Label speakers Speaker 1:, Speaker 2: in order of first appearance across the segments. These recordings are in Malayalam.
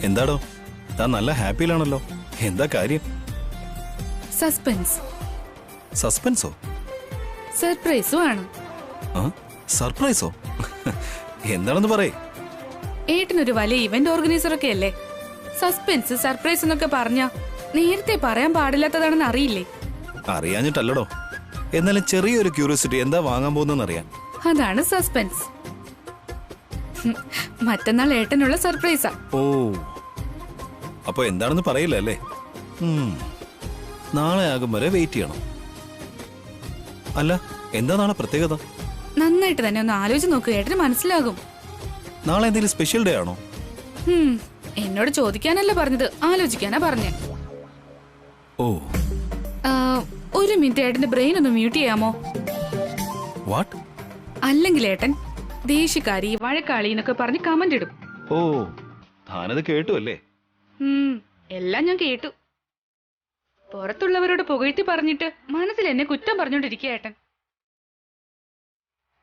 Speaker 1: എന്താടോ താൻ നല്ല ഹാപ്പിയിലാണല്ലോ, എന്താ കാര്യം?
Speaker 2: സസ്പെൻസ്.
Speaker 1: സസ്പെൻസോ?
Speaker 2: സർപ്രൈസും ആണ്.
Speaker 1: സർപ്രൈസോ? എന്താണെന്ന് പറയേ.
Speaker 2: ഏട്ടനൊരു വലിയ ഇവന്റ് ഓർഗനൈസർ ഒക്കെ അല്ലേ. സസ്പെൻസ് സർപ്രൈസ് എന്നൊക്കെ പറഞ്ഞ നേരത്തെ പറയാൻ പാടില്ലാത്തതാണെന്ന് അറിയില്ലേ?
Speaker 1: അറിയാഞ്ഞിട്ടല്ലടോ, എന്നാലും ചെറിയൊരു ക്യൂരിയോസിറ്റി, എന്താ വാങ്ങാൻ പോകുന്നറിയാൻ.
Speaker 2: അതാണ് സസ്പെൻസ്. മറ്റന്നാൾ ഏട്ടനുള്ള സർപ്രൈസാ.
Speaker 1: ഓ, അപ്പൊ എന്താണെന്ന് പറയില്ല അല്ലേ? നാളെ ആകും വരെ വെയിറ്റ് ചെയ്യണം. അല്ല, എന്താ നാളെ പ്രത്യേകത?
Speaker 2: നന്നായിട്ട് തന്നെ ഒന്ന് ആലോചിച്ച് നോക്കുക, ഏട്ടന് മനസ്സിലാകും.
Speaker 1: നാളെ എന്തെങ്കിലും സ്പെഷ്യൽ ഡേ ആണോ?
Speaker 2: എന്നോട് ചോദിക്കാനല്ല പറഞ്ഞത്, ആലോചിക്കാനാ പറഞ്ഞേ.
Speaker 1: ഓ,
Speaker 2: ഒരു മിനിറ്റ്, ഏട്ടന്റെ ബ്രെയിൻ ഒന്ന് മ്യൂട്ട് ചെയ്യാമോ?
Speaker 1: വാട്ട്?
Speaker 2: അല്ലെങ്കിൽ ഏട്ടൻ ദേഷ്യക്കാരി, വഴക്കാളി എന്നൊക്കെ പറഞ്ഞ് കമന്റ് ഇടും.
Speaker 1: ഓ, താനത് കേട്ടു അല്ലേ?
Speaker 2: എല്ലാം ഞാൻ കേട്ടു. പുറത്തുള്ളവരോട് പുകഴ്ത്തി പറഞ്ഞിട്ട് മനസ്സിൽ എന്നെ കുറ്റം പറഞ്ഞോണ്ടിരിക്കുക ഏട്ടൻ.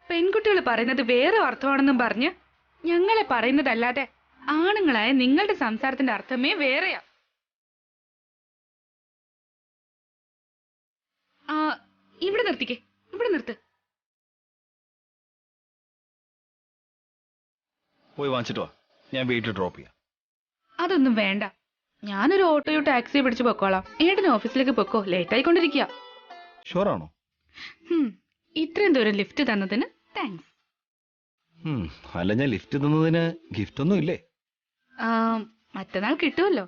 Speaker 2: പെൺകുട്ടികൾ പറയുന്നത് വേറെ അർത്ഥമാണെന്നും പറഞ്ഞ് ഞങ്ങളെ പറയുന്നതല്ലാതെ ആണുങ്ങളായ നിങ്ങളുടെ സംസാരത്തിന്റെ അർത്ഥമേ വേറെയാ. ഇവിടെ നിർത്തിക്കേ, ഇവിടെ നിർത്ത്.
Speaker 1: പോയി വാങ്ങിച്ചിട്ട് വാ, ഞാൻ വീട്ടിൽ ഡ്രോപ്പ് ചെയ്യാം.
Speaker 2: അതൊന്നും വേണ്ട, ഞാനൊരു ഓട്ടോയോ ടാക്സിയോ പിടിച്ചു പൊക്കോളാം. ഏട്ടന് ഓഫീസിലേക്ക് പൊക്കോ, ലേറ്റ് ആയിക്കൊണ്ടിരിക്കുക.
Speaker 1: ഷുവറാണോ?
Speaker 2: ഇത്രയും ദൂരം ലിഫ്റ്റ് തന്നതിന് താങ്ക്സ്.
Speaker 1: അല്ല, ഞാൻ ലിഫ്റ്റ് തന്നതിന് ഗിഫ്റ്റ് ഒന്നും ഇല്ലേ?
Speaker 2: മറ്റന്നാൾ കിട്ടുമല്ലോ.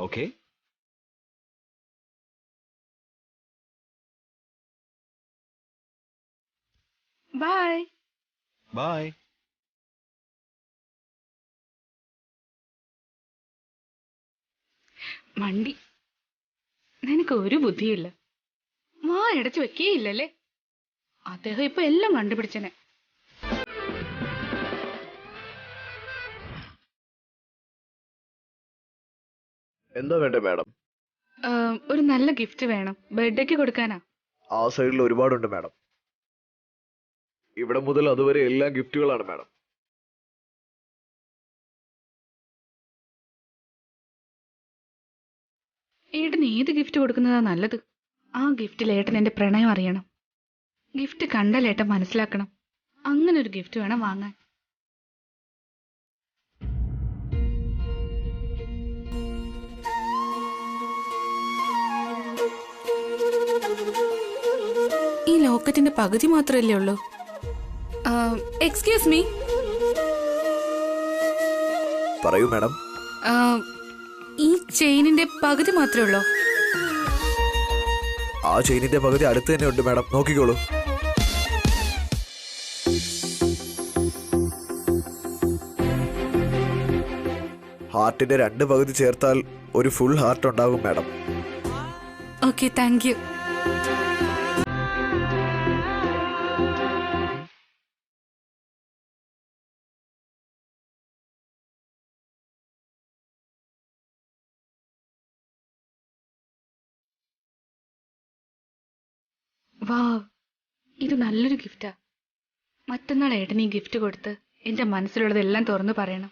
Speaker 1: ഓക്കെ.
Speaker 2: ബൈ.
Speaker 1: ബൈ.
Speaker 2: മണ്ടി, നിനക്ക് ഒരു ബുദ്ധിയില്ല. വാ അടച്ചു വെക്കേയില്ലല്ലേ. അദ്ദേഹം ഇപ്പൊ എല്ലാം കണ്ടുപിടിച്ചനെ.
Speaker 3: എന്താ വേണ്ടേ മാഡം?
Speaker 2: ഒരു നല്ല ഗിഫ്റ്റ് വേണം, ബർത്ത്ഡേക്ക് കൊടുക്കാനാ.
Speaker 3: ആ സൈഡിൽ ഒരുപാടുണ്ട് മാഡം. ഇവിടെ മുതൽ അതുവരെ എല്ലാ ഗിഫ്റ്റുകളാണ് മാഡം.
Speaker 2: ഏട്ടൻ ഏത് ഗിഫ്റ്റ് കൊടുക്കുന്നതാ നല്ലത്? ആ ഗിഫ്റ്റിൽ ഏട്ടൻ എന്റെ പ്രണയം അറിയണം. ഗിഫ്റ്റ് കണ്ടാൽ ഏട്ടൻ മനസ്സിലാക്കണം. അങ്ങനെ ഒരു ഗിഫ്റ്റ് വേണം വാങ്ങാൻ. ഈ ലോക്കറ്റിന്റെ പകുതി മാത്രമല്ലേ ഉള്ളൂ. Excuse me.
Speaker 3: പറയൂ മാഡം.
Speaker 2: ഈ ചെയിനിന്റെ പകുതി മാത്രമേ ഉള്ളൂ.
Speaker 3: ആ ചെയിനിന്റെ പകുതി അടുത്ത് തന്നെ ഉണ്ട് മാഡം, നോക്കിക്കോളൂ. ഹാർട്ടിന്റെ 2 പകുതി ചേർത്താൽ ഒരു ഫുൾ ഹാർട്ട് ഉണ്ടാകും മാഡം.
Speaker 2: Okay, thank you. വാ, ഇത് നല്ലൊരു ഗിഫ്റ്റാ. മറ്റന്നാൾ ഏട്ടൻ ഈ ഗിഫ്റ്റ് കൊടുത്ത് എന്റെ മനസ്സിലുള്ളതെല്ലാം തുറന്നു പറയണം.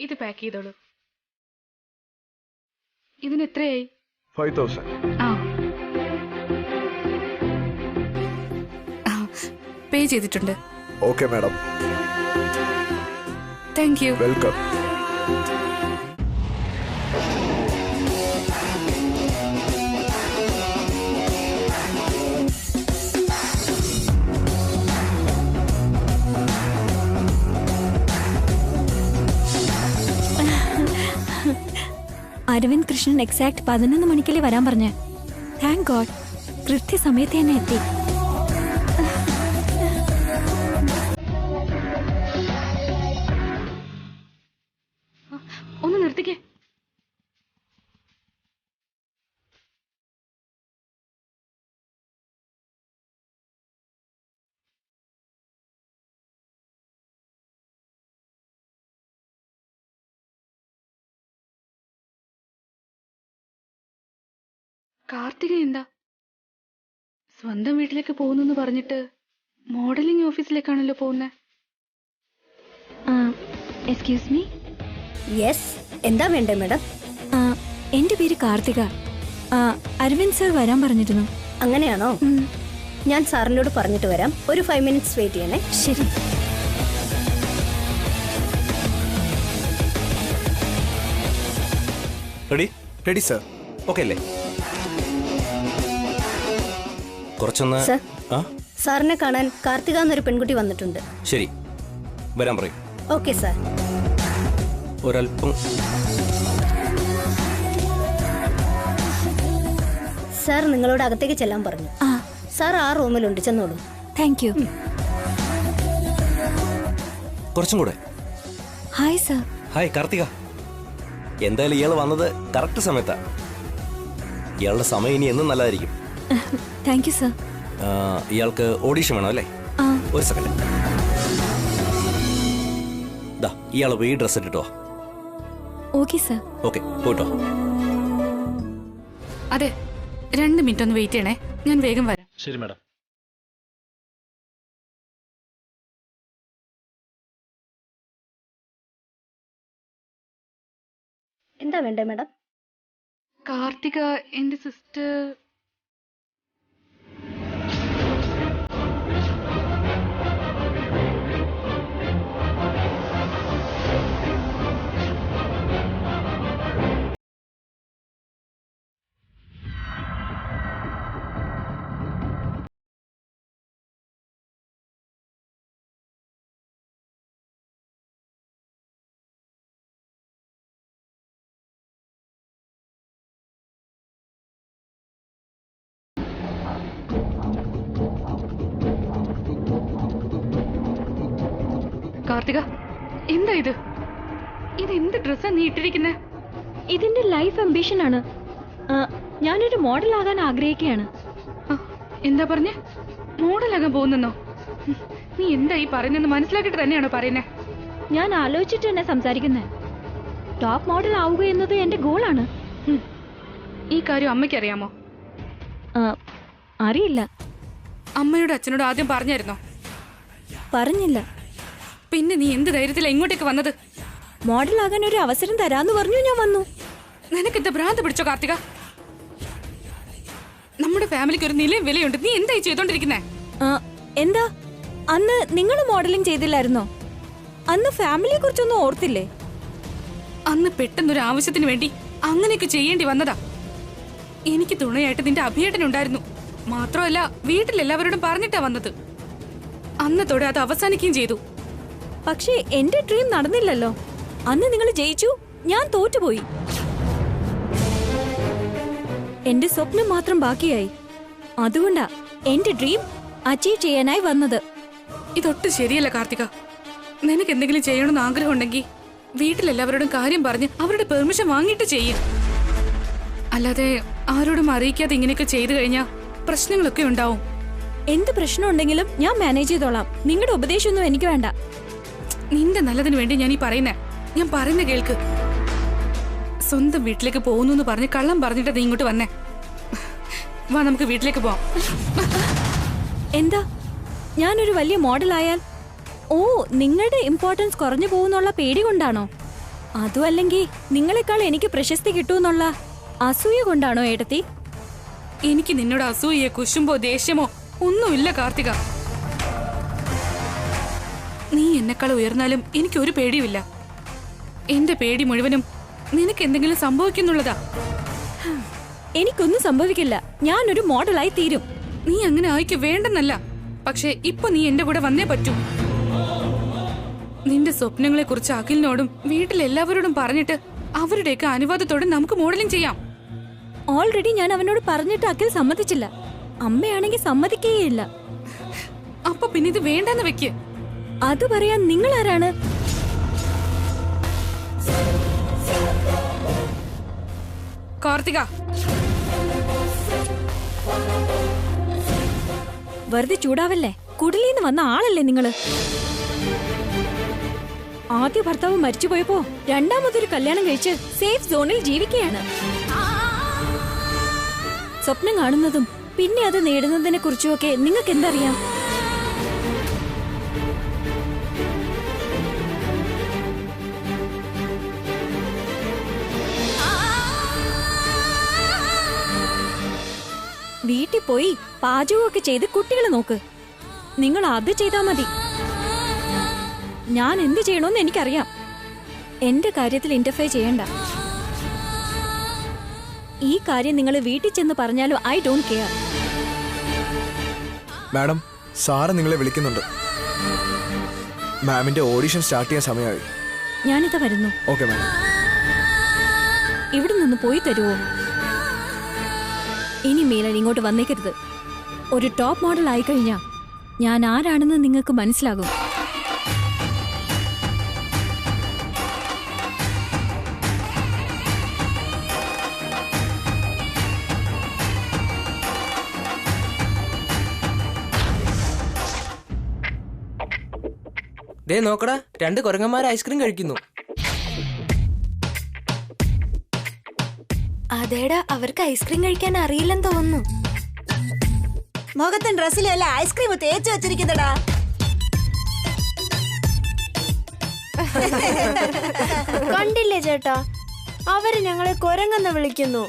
Speaker 2: ഇത് പാക്ക് ചെയ്തോളൂ. ഇതിന് എത്രയായി?
Speaker 3: 5000.
Speaker 2: പേ ചെയ്തിട്ടുണ്ട്.
Speaker 3: Okay madam.
Speaker 2: Thank you.
Speaker 3: Welcome.
Speaker 4: Aravind Krishnan exact 11 മണിക്കല്ലേ വരാൻ പറഞ്ഞേ. താങ്ക് ഗോഡ്, കൃത്യസമയത്ത് തന്നെ എത്തി.
Speaker 2: ഒന്ന് നിർത്തിക്കേ. കാർത്തിക എന്താ സ്വന്തം വീട്ടിലേക്ക് പോകുന്നെന്ന് പറഞ്ഞിട്ട് മോഡലിംഗ് ഓഫീസിലേക്കാണല്ലോ പോകുന്നത്.
Speaker 4: Excuse me.
Speaker 5: യെസ്, എന്താ വേണ്ടേ മാഡം?
Speaker 4: എന്റെ പേര് കാർത്തിക. അരവിന്ദ് സർ വരാൻ പറഞ്ഞിരുന്നു.
Speaker 5: അങ്ങനെയാണോ? ഞാൻ സാറിനോട് പറഞ്ഞിട്ട് വരാം. ഒരു 5 minutes വെയിറ്റ് ചെയ്യണേ.
Speaker 4: ശരി.
Speaker 1: റെഡി?
Speaker 6: Ready sir.
Speaker 1: ഓക്കെ അല്ലേ? കുറച്ചൊന്ന്.
Speaker 5: സർ,
Speaker 1: ആ
Speaker 5: സാറിനെ കാണാൻ കാർത്തിക എന്നൊരു പെൺകുട്ടി വന്നിട്ടുണ്ട്.
Speaker 1: ശരി, വരാൻ പറയും.
Speaker 5: Okay sir.
Speaker 1: ഒരല്പം.
Speaker 5: സാർ നിങ്ങളോട് അകത്തേക്ക് ചെല്ലാൻ പറഞ്ഞു. സാർ ആ റൂമിലുണ്ട്, ചെന്നോളൂ.
Speaker 4: Thank you.
Speaker 1: കുറച്ചും കൂടെ.
Speaker 4: Hi sir.
Speaker 1: ഹായ് കാർത്തിക. എന്തായാലും ഇയാൾ വന്നത് കറക്റ്റ് സമയത്താ. ഇയാളുടെ സമയം ഇനി എന്നും നല്ലതായിരിക്കും.
Speaker 4: Thank you sir.
Speaker 1: ഇയാൾക്ക് ഓഡീഷൻ വേണം അല്ലേ? ഒരു സെക്കൻഡ്. ഇയാൾ പോയി ഡ്രസ് ഇട്ടിട്ടോ.
Speaker 4: Okay sir.
Speaker 1: ഓക്കെ, പോയിട്ടോ.
Speaker 2: അതെ, 2 മിനിറ്റ് ഒന്ന് വെയിറ്റ് ചെയ്യണേ, ഞാൻ വേഗം വരാം.
Speaker 6: ശരി മാഡം.
Speaker 5: എന്താ വേണ്ടേ മാഡം?
Speaker 2: കാർത്തിക എന്റെ സിസ്റ്റർ. കാർത്തിക, എന്താ ഇത്? ഇതെന്ത് ഡ്രസ്സാ നീ ഇട്ടിരിക്കുന്നെ?
Speaker 4: ഇതിന്റെ ലൈഫ് അംബിഷൻ ആണ്. ഞാനൊരു മോഡൽ ആകാൻ ആഗ്രഹിക്കുകയാണ്.
Speaker 2: എന്താ പറഞ്ഞേ? മോഡലാകാൻ പോകുന്നെന്നോ? നീ എന്താ ഈ പറയുന്നെന്ന് മനസ്സിലാക്കിട്ട് തന്നെയാണോ പറയുന്നേ?
Speaker 4: ഞാൻ ആലോചിച്ചിട്ട് തന്നെ സംസാരിക്കുന്നത്. ടോപ്പ് മോഡൽ ആവുക എന്നത് എന്റെ ഗോളാണ്.
Speaker 2: ഈ കാര്യം അമ്മയ്ക്ക് അറിയാമോ?
Speaker 4: അറിയില്ല.
Speaker 2: അമ്മയോട് അച്ഛനോട് ആദ്യം പറഞ്ഞായിരുന്നോ?
Speaker 4: പറഞ്ഞില്ല.
Speaker 2: പിന്നെ നീ എന്ത് ധൈര്യത്തിലാ ഇങ്ങോട്ടേക്ക് വന്നത്?
Speaker 4: മോഡൽ ആകാൻ ഒരു അവസരം തരാന്ന് പറഞ്ഞു, ഞാൻ വന്നു.
Speaker 2: നിനക്കെന്താ ഭ്രാന്ത് പിടിച്ചോ കാർത്തിക? നമ്മുടെ ഫാമിലിക്ക് ഒരു നിലയും വിലയുണ്ട്. നീ എന്തായി ചെയ്തോണ്ടിരിക്കുന്നേ?
Speaker 4: എന്താ, അന്ന് നിങ്ങൾ മോഡലിംഗ് ചെയ്തില്ലായിരുന്നോ? അന്ന് ഫാമിലിയെ കുറിച്ചൊന്നും ഓർത്തില്ലേ?
Speaker 2: അന്ന് പെട്ടെന്നൊരു ആവശ്യത്തിന് വേണ്ടി അങ്ങനെയൊക്കെ ചെയ്യേണ്ടി വന്നതാ. എനിക്ക് തുണയായിട്ട് നിന്റെ അഭിയേട്ടനുണ്ടായിരുന്നു. മാത്രമല്ല, വീട്ടിലെല്ലാവരോടും പറഞ്ഞിട്ടാ വന്നത്. അന്നത്തോടെ അത് അവസാനിക്കുകയും ചെയ്തു.
Speaker 4: പക്ഷേ എന്റെ ഡ്രീം നടന്നില്ലല്ലോ. അന്ന് നിങ്ങൾ ജയിച്ചു, ഞാൻ തോറ്റുപോയി. എന്റെ സ്വപ്നം മാത്രം ബാക്കിയായി. അതുകൊണ്ടാ എന്റെ ഡ്രീം അച്ചീവ് ചെയ്യാനായി വന്നത്.
Speaker 2: ഇതൊട്ടും ശരിയല്ല കാർത്തിക. നിനക്ക് എന്തെങ്കിലും ചെയ്യണമെന്ന് ആഗ്രഹം ഉണ്ടെങ്കിൽ വീട്ടിലെല്ലാവരോടും കാര്യം പറഞ്ഞ് അവരുടെ പെർമിഷൻ വാങ്ങിയിട്ട് ചെയ്യും. അല്ലാതെ ആരോടും അറിയിക്കാതെ ഇങ്ങനെയൊക്കെ ചെയ്തു കഴിഞ്ഞാൽ പ്രശ്നങ്ങളൊക്കെ ഉണ്ടാവും.
Speaker 4: എന്ത് പ്രശ്നം ഉണ്ടെങ്കിലും ഞാൻ മാനേജ് ചെയ്തോളാം. നിങ്ങളുടെ ഉപദേശമൊന്നും എനിക്ക് വേണ്ട.
Speaker 2: നിന്റെ നല്ലതിന് വേണ്ടി ഞാൻ ഈ പറയുന്നേ. ഞാൻ പറയുന്ന കേൾക്ക്. സ്വന്തം വീട്ടിലേക്ക് പോകുന്നു എന്ന് പറഞ്ഞ് കള്ളം പറഞ്ഞിട്ട് നീ ഇങ്ങോട്ട് വന്നേ. വാ, നമുക്ക് വീട്ടിലേക്ക് പോവാം.
Speaker 4: എന്താ, ഞാനൊരു വലിയ മോഡലായാൽ നിങ്ങളുടെ ഇമ്പോർട്ടൻസ് കുറഞ്ഞു പോകുന്നുള്ള പേടി കൊണ്ടാണോ? അതുമല്ലെങ്കിൽ നിങ്ങളെക്കാൾ എനിക്ക് പ്രശസ്തി കിട്ടുമെന്നുള്ള അസൂയ കൊണ്ടാണോ ഏട്ടത്തി?
Speaker 2: എനിക്ക് നിന്നോട് അസൂയയോ കുശുമ്പോ ദേഷ്യമോ ഒന്നുമില്ല കാർത്തിക. നീ എന്നെക്കാൾ ഉയർന്നാലും എനിക്കൊരു പേടിയുമില്ല. എന്റെ പേടി മുഴുവനും നിനക്ക് എന്തെങ്കിലും സംഭവിക്കുന്നുള്ളതാ.
Speaker 4: എനിക്കൊന്നും സംഭവിക്കില്ല. ഞാനൊരു മോഡലായി തീരും.
Speaker 2: നീ അങ്ങനെ ആയിക്ക് വേണ്ടെന്നല്ല, പക്ഷെ ഇപ്പൊ നീ എന്റെ കൂടെ വന്നേ പറ്റൂ. നിന്റെ സ്വപ്നങ്ങളെ കുറിച്ച് അഖിലിനോടും വീട്ടിലെല്ലാവരോടും പറഞ്ഞിട്ട് അവരുടെയൊക്കെ അനുവാദത്തോടെ നമുക്ക് മോഡലിംഗ് ചെയ്യാം.
Speaker 4: ഓൾറെഡി ഞാൻ അവനോട് പറഞ്ഞിട്ട് അഖിൽ സമ്മതിച്ചില്ല. അമ്മയാണെങ്കിൽ സമ്മതിക്കുകയില്ല.
Speaker 2: അപ്പൊ പിന്നെ ഇത് വേണ്ടെന്ന് വെക്ക്.
Speaker 4: അത് പറയാൻ നിങ്ങൾ ആരാണ്?
Speaker 2: കാർത്തിക,
Speaker 4: വെറുതെ ചൂടാവല്ലേ. കുടിലിന്ന് വന്ന ആളല്ലേ നിങ്ങള്? ആദ്യ ഭർത്താവ് മരിച്ചുപോയപ്പോ രണ്ടാമതൊരു കല്യാണം കഴിച്ച് സേഫ് സോണിൽ ജീവിക്കുകയാണ്. സ്വപ്നം കാണുന്നതും പിന്നെ അത് നേടുന്നതിനെ കുറിച്ചുമൊക്കെ നിങ്ങൾക്ക് എന്തറിയാം? വീട്ടിൽ പോയി പാചകമൊക്കെ ചെയ്ത് കുട്ടികളെ നോക്ക്. നിങ്ങൾ അത് ചെയ്താൽ മതി. ഞാൻ എന്ത് ചെയ്യണമെന്ന് എനിക്കറിയാം. എന്റെ കാര്യത്തിൽ ഇന്റർഫെയർ ചെയ്യണ്ട. ഈ കാര്യം നിങ്ങൾ വീട്ടിൽ ചെന്ന് പറഞ്ഞാലും I don't care.
Speaker 6: Madam, sir നിങ്ങളെ വിളിക്കുന്നുണ്ട്. മാമിന്റെ ഓഡിഷൻ സ്റ്റാർട്ട് ചെയ്യാൻ സമയമായി.
Speaker 4: ഞാനിതാ വരുന്നു.
Speaker 6: Okay madam.
Speaker 4: ഇവിടെ നിന്ന് പോയി തരുമോ? ഇനി മേലാൽ ഇങ്ങോട്ട് വന്നേക്കരുത്. ഒരു ടോപ്പ് മോഡൽ ആയിക്കഴിഞ്ഞാ ഞാൻ ആരാണെന്ന് നിങ്ങൾക്ക് മനസ്സിലാകും.
Speaker 7: ദേ നോക്കടാ, 2 കുരങ്ങന്മാർ ഐസ്ക്രീം കഴിക്കുന്നു.
Speaker 8: അതേടാ, അവർക്ക് ഐസ്ക്രീം കഴിക്കാൻ അറിയില്ലെന്ന് തോന്നുന്നു.
Speaker 9: മുഖത്തും ഡ്രസ്സിലും എല്ലാം ഐസ്ക്രീം തേച്ച് വെച്ചിരിക്കുന്നടാ.
Speaker 8: കണ്ടില്ലേ ചേട്ടാ, അവര് ഞങ്ങളെ കൊരങ്ങെന്ന് വിളിക്കുന്നു.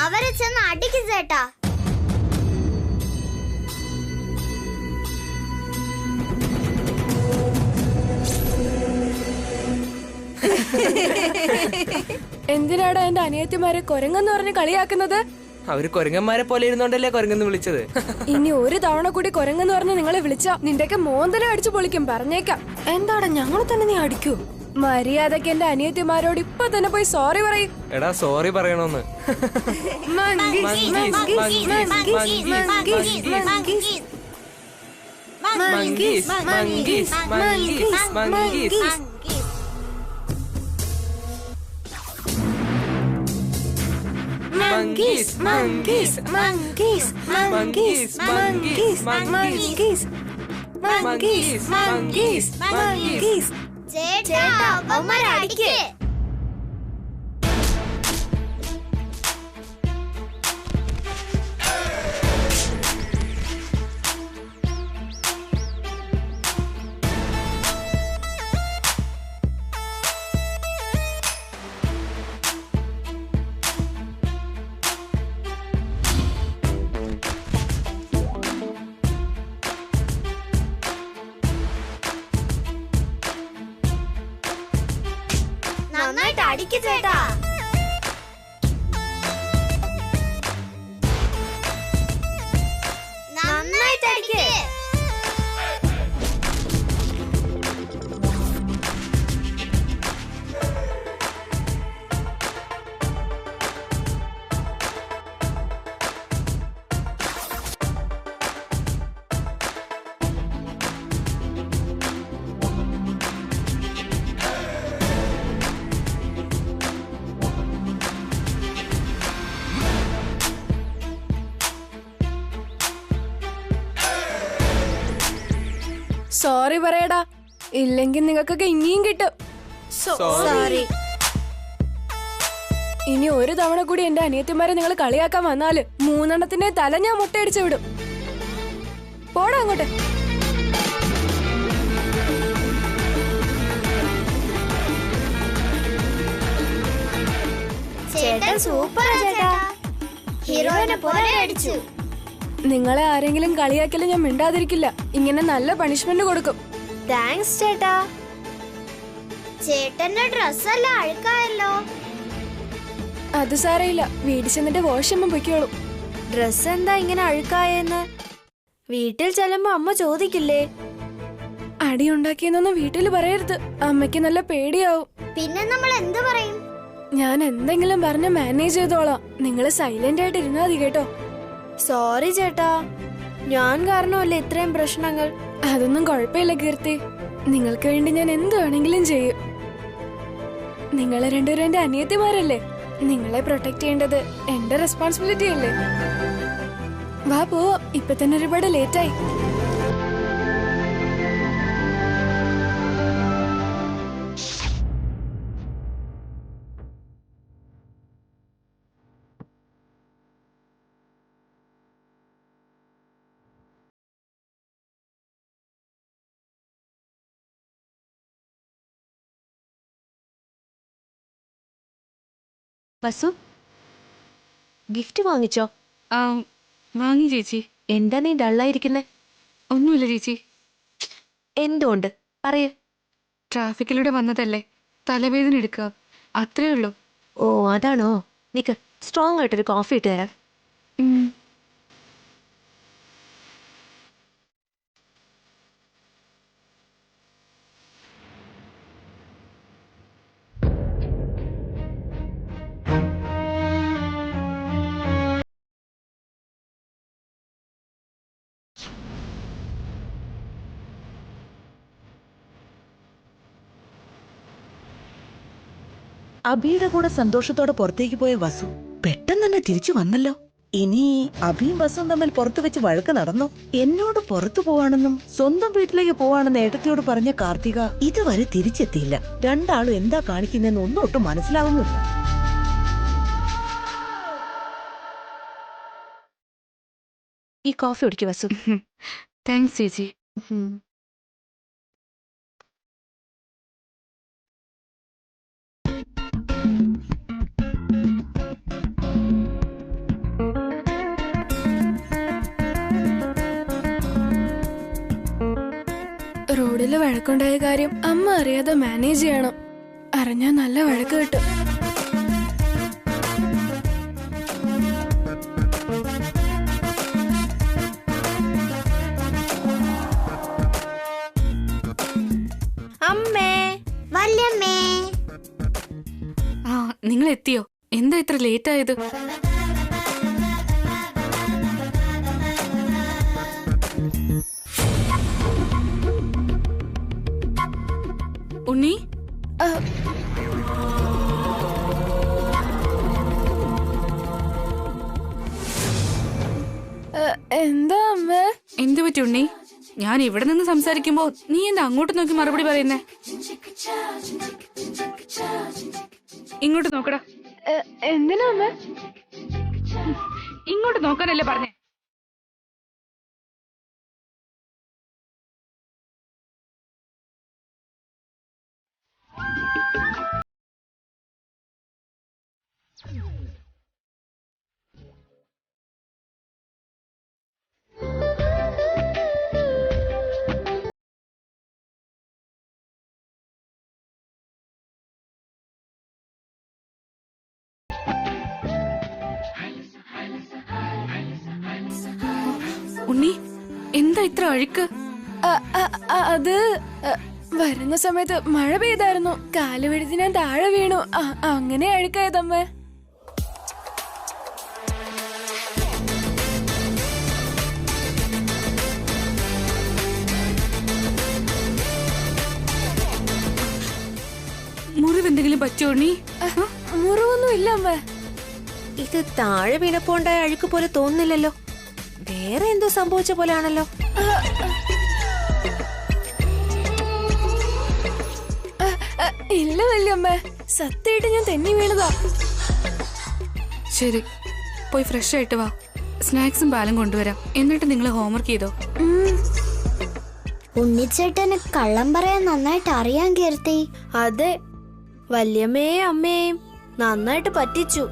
Speaker 5: അവരെ ചെന്ന് അടിക്കും ചേട്ടാ.
Speaker 8: എന്തിനാടാ എന്റെ അനിയത്തിമാരെ കൊരങ്ങെന്ന് പറഞ്ഞ് കളിയാക്കുന്നത്?
Speaker 7: അവര് കുരങ്ങന്മാരെ പോലെ ഇരുന്നോണ്ടല്ലേ കുരങ്ങെന്ന് വിളിച്ചത്.
Speaker 8: ഇനി ഒരു തവണ കൂടി കൊരങ്ങെന്ന് പറഞ്ഞ് നിങ്ങളെ വിളിച്ചാ നിന്റെയൊക്കെ മോന്തനെ അടിച്ചു പൊളിക്കും, പറഞ്ഞേക്കാം. എന്താടാ, ഞങ്ങളെ തന്നെ നീ അടിക്കൂ? മര്യാദക്ക് എന്റെ അനിയത്തിമാരോട് ഇപ്പൊ തന്നെ പോയി സോറി പറയും.
Speaker 7: എടാ, sorry പറയണോന്ന്.
Speaker 8: Monkeys, monkeys, monkeys, monkeys, monkeys, monkeys, monkeys, monkeys, monkeys.
Speaker 5: ചേട്ടാ അവന്മാരെ അടിക്ക്. നന്നായിട്ട് അടിക്ക് ചേട്ടാ. നന്നായിട്ട് അടിക്ക്.
Speaker 8: സോറി പറയടാ, ഇല്ലെങ്കിൽ നിങ്ങൾക്കൊക്കെ ഇനിയും കിട്ടും. സോറി. ഇനി ഒരു തവണ കൂടി എന്റെ അനിയത്തിമാരെ നിങ്ങൾ കളിയാക്കാൻ വന്നാല് 3 തല ഞാൻ മുട്ടയടിച്ചു വിടും. പോടാ അങ്ങോട്ട്.
Speaker 5: ചേട്ടൻ സൂപ്പറാ ചേട്ടാ. ഹീറോയിനെ പോലെ അടിച്ചു.
Speaker 8: നിങ്ങളെ ആരെങ്കിലും കളിയാക്കല് ഞാൻ മിണ്ടാതിരിക്കില്ല. ഇങ്ങനെ നല്ല പണിഷ്മെന്റ് കൊടുക്കും.
Speaker 5: താങ്ക്സ് ചേട്ടാ. ചേട്ടന്റെ ഡ്രസ്സെല്ലാം അഴുക്കായല്ലോ.
Speaker 8: അത് സാരയില്ല, വീട്ടിൽ ചെന്നിട്ട് വാഷ് ചെയ്യുമ്പോൾ പൊയ്ക്കോളൂ. ഡ്രസ് എന്താ ഇങ്ങനെ അഴുക്കായെന്ന് വീട്ടിൽ ചെല്ലുമ്പോ അമ്മ ചോദിക്കില്ലേ? അടി ഉണ്ടാക്കിയെന്നൊന്നും വീട്ടിൽ പറയരുത്, അമ്മയ്ക്ക് നല്ല പേടിയാവും.
Speaker 5: പിന്നെ നമ്മൾ എന്ത് പറയും?
Speaker 8: ഞാൻ എന്തെങ്കിലും പറഞ്ഞ് മാനേജ് ചെയ്തോളാം. നിങ്ങൾ സൈലന്റ് ആയിട്ട് ഇരുന്നാ മതി കേട്ടോ. സോറി ചേട്ടാ, ഞാൻ കാരണമല്ലേ ഇത്രയും പ്രശ്നങ്ങൾ. അതൊന്നും കുഴപ്പമില്ല കീർത്തി, നിങ്ങൾക്ക് വേണ്ടി ഞാൻ എന്ത് വേണമെങ്കിലും ചെയ്യും. നിങ്ങളെ രണ്ടുപേരും എന്റെ അനിയത്തിമാരല്ലേ, നിങ്ങളെ പ്രൊട്ടക്ട് ചെയ്യേണ്ടത് എന്റെ റെസ്പോൺസിബിലിറ്റി അല്ലേ. വാ പോ, ഇപ്പൊ തന്നെ ഒരുപാട് ലേറ്റായി.
Speaker 10: വസു ഗിഫ്റ്റ് വാങ്ങിച്ചോ?
Speaker 2: ആ വാങ്ങി ചേച്ചി.
Speaker 10: എന്താ നീ ഡള്ളായിരിക്കുന്നേ?
Speaker 2: ഒന്നുമില്ല ചേച്ചി.
Speaker 10: എന്തുകൊണ്ട് പറയൂ.
Speaker 2: ട്രാഫിക്കിലൂടെ വന്നതല്ലേ, തലവേദന എടുക്കുക, അത്രേ ഉള്ളൂ.
Speaker 10: ഓ അതാണോ? നിക്ക്, സ്ട്രോങ് ആയിട്ടൊരു കോഫി ഇട്ട് തരാം.
Speaker 11: അഭിയുടെ കൂടെ സന്തോഷത്തോടെ പുറത്തേക്ക് പോയ വസു പെട്ടെന്ന് തന്നെ തിരിച്ചു വന്നല്ലോ. ഇനി അഭിയും വസും തമ്മിൽ പുറത്തു വെച്ച് വഴക്ക് നടന്നു. എന്നോട് പുറത്തു പോവാണെന്നും സ്വന്തം വീട്ടിലേക്ക് പോവാണെന്ന് ഏട്ടത്തിയോട് പറഞ്ഞ കാർത്തിക ഇതുവരെ തിരിച്ചെത്തിയില്ല. രണ്ടാളും എന്താ കാണിക്കുന്നതെന്ന് ഒന്നും ഒട്ടും മനസ്സിലാവുന്നില്ല.
Speaker 10: ഈ കോഫി കുടിക്കൂ വസു.
Speaker 2: താങ്ക്സ് ചേച്ചി.
Speaker 8: റോഡില് വഴക്കുണ്ടായ കാര്യം അമ്മ അറിയാതെ മാനേജ് ചെയ്യണം. അറിഞ്ഞാ നല്ല വഴക്ക് കിട്ടും.
Speaker 9: അമ്മേ, വല്യമ്മേ.
Speaker 2: ആ നിങ്ങൾ എത്തിയോ? എന്താ ഇത്ര ലേറ്റ് ആയത്? ഉണ്ണി,
Speaker 8: എന്താ അമ്മ?
Speaker 2: എന്തു പറ്റി ഉണ്ണി? ഞാൻ ഇവിടെ നിന്ന് സംസാരിക്കുമ്പോ നീ എന്താ അങ്ങോട്ട് നോക്കി മറുപടി പറയുന്നേ? ഇങ്ങോട്ട് നോക്കടാ.
Speaker 8: എന്തിനാ അമ്മ?
Speaker 2: ഇങ്ങോട്ട് നോക്കാനല്ലേ പറഞ്ഞേ? ഉണ്ണി, എന്താ ഇത്ര അഴുക്ക്?
Speaker 8: അത് വരുന്ന സമയത്ത് മഴ പെയ്തായിരുന്നു. കാല് വെടുത്തി ഞാൻ താഴെ വീണു. അങ്ങനെ അഴുക്കായതമ്മേ.
Speaker 2: മുറിവ് എന്തെങ്കിലും പറ്റിയോ ഉണ്ണി?
Speaker 8: മുറിവൊന്നും ഇല്ല അമ്മ.
Speaker 10: ഇത് താഴെ വീണപ്പോണ്ടായ അഴുക്ക് പോലെ തോന്നുന്നില്ലല്ലോ. വേറെ എന്തോ സംഭവിച്ച പോലെയാണല്ലോ.
Speaker 8: ഇല്ല വല്യമ്മ, സത്യമായിട്ട് ഞാൻ തെന്നി വീണതാ.
Speaker 2: ശരി, പോയി ഫ്രഷ് ആയിട്ട് വാ. സ്നാക്സും പാലും കൊണ്ടുവരാം. എന്നിട്ട് നിങ്ങൾ ഹോംവർക്ക് ചെയ്തോ.
Speaker 5: ഉണ്ണിച്ചേട്ടന് കള്ളം പറയാൻ നന്നായിട്ട് അറിയാൻ കീർത്തി.
Speaker 8: അതെ, വല്യമ്മയെയും അമ്മയെയും നന്നായിട്ട് പറ്റിച്ചു.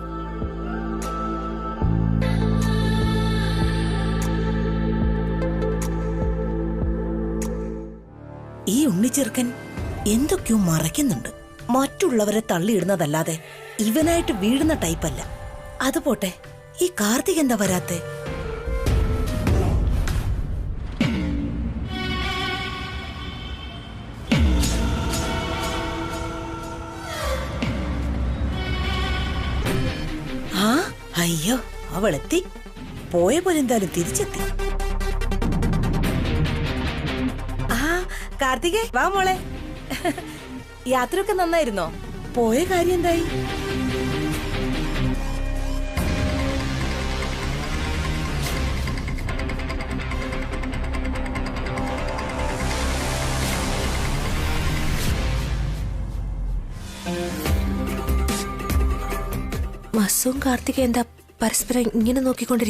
Speaker 11: ഈ ഉണ്ണിച്ചെറുക്കൻ എന്തൊക്കെയോ മറയ്ക്കുന്നുണ്ട്. മറ്റുള്ളവരെ തള്ളിയിടുന്നതല്ലാതെ ഇവനായിട്ട് വീഴുന്ന ടൈപ്പല്ല. അതുപോട്ടെ, ഈ കാർത്തിക് എന്താ വരാത്തെ? ആ അയ്യോ, അവളെത്തി. പോയ പോലെ എന്തായാലും തിരിച്ചെത്തി. കാർത്തികേ, വാ മോളെ. യാത്രയൊക്കെ നന്നായിരുന്നോ? പോയ കാര്യം എന്തായി?
Speaker 10: വസുവും കാർത്തിക എന്താ പരസ്പരം ഇങ്ങനെ നോക്കിക്കൊണ്ടിരിക്കും?